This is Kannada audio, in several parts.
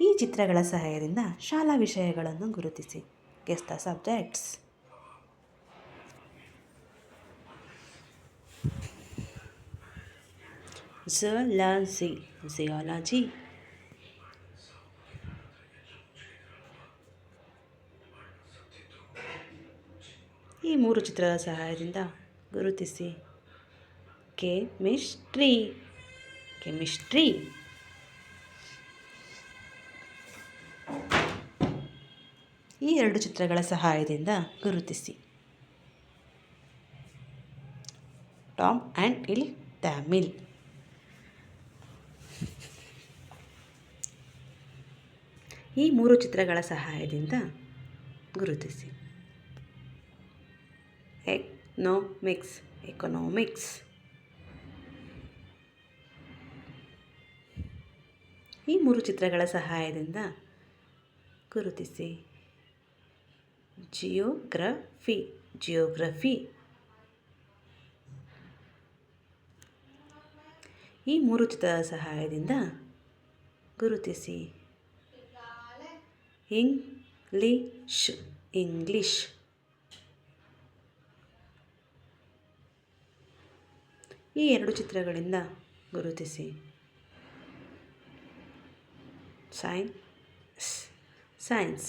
ಈ ಚಿತ್ರಗಳ ಸಹಾಯದಿಂದ ಶಾಲಾ ವಿಷಯಗಳನ್ನು ಗುರುತಿಸಿ. Guess the subjects. Zoology, geology. ಈ 3 ಚಿತ್ರಗಳ ಸಹಾಯದಿಂದ ಗುರುತಿಸಿ. Chemistry, chemistry. ಈ 2 ಚಿತ್ರಗಳ ಸಹಾಯದಿಂದ ಗುರುತಿಸಿ. ಟಾಮ್ ಆ್ಯಂಡ್ ಇಲ್ ತಮಿಳ್. ಈ 3 ಚಿತ್ರಗಳ ಸಹಾಯದಿಂದ ಗುರುತಿಸಿ. Economics, economics. ಈ 3 ಚಿತ್ರಗಳ ಸಹಾಯದಿಂದ ಗುರುತಿಸಿ. Geography, geography. ಈ 3 ಚಿತ್ರಗಳ ಸಹಾಯದಿಂದ ಗುರುತಿಸಿ. English, English. ಈ 2 ಚಿತ್ರಗಳಿಂದ ಗುರುತಿಸಿ. Science, science.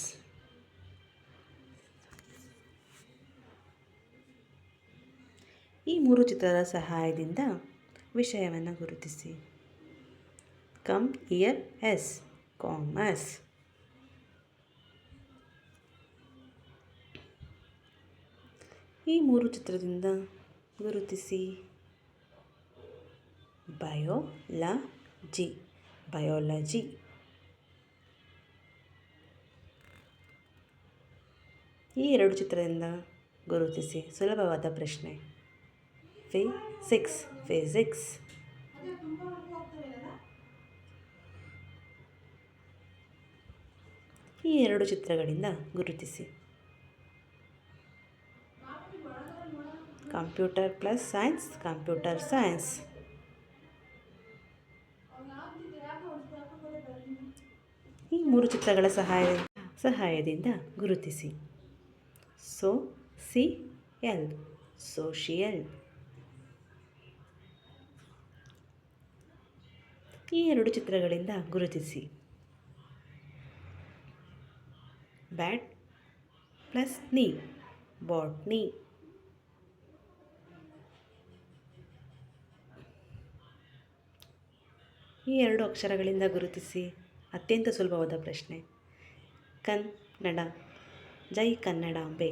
ಈ 3 ಚಿತ್ರಗಳ ಸಹಾಯದಿಂದ ವಿಷಯವನ್ನು ಗುರುತಿಸಿ. Come here, yes, commerce. ಈ 3 ಚಿತ್ರದಿಂದ ಗುರುತಿಸಿ. Biology, biology. ಈ 2 ಚಿತ್ರದಿಂದ ಗುರುತಿಸಿ. ಸುಲಭವಾದ ಪ್ರಶ್ನೆ. Physics, physics. ಈ 2 ಚಿತ್ರಗಳಿಂದ ಗುರುತಿಸಿ. Computer plus science, computer science. ಈ 3 ಚಿತ್ರಗಳ ಸಹಾಯದಿಂದ ಗುರುತಿಸಿ. Social, social. ಈ 2 ಚಿತ್ರಗಳಿಂದ ಗುರುತಿಸಿ. ಬ್ಯಾಟ್ ಪ್ಲಸ್ ನೀ, ಬಾಟ್ನಿ. ಈ 2 ಅಕ್ಷರಗಳಿಂದ ಗುರುತಿಸಿ. ಅತ್ಯಂತ ಸುಲಭವಾದ ಪ್ರಶ್ನೆ. ಕನ್ನಡ. ಜೈ ಕನ್ನಡಾಂಬೆ.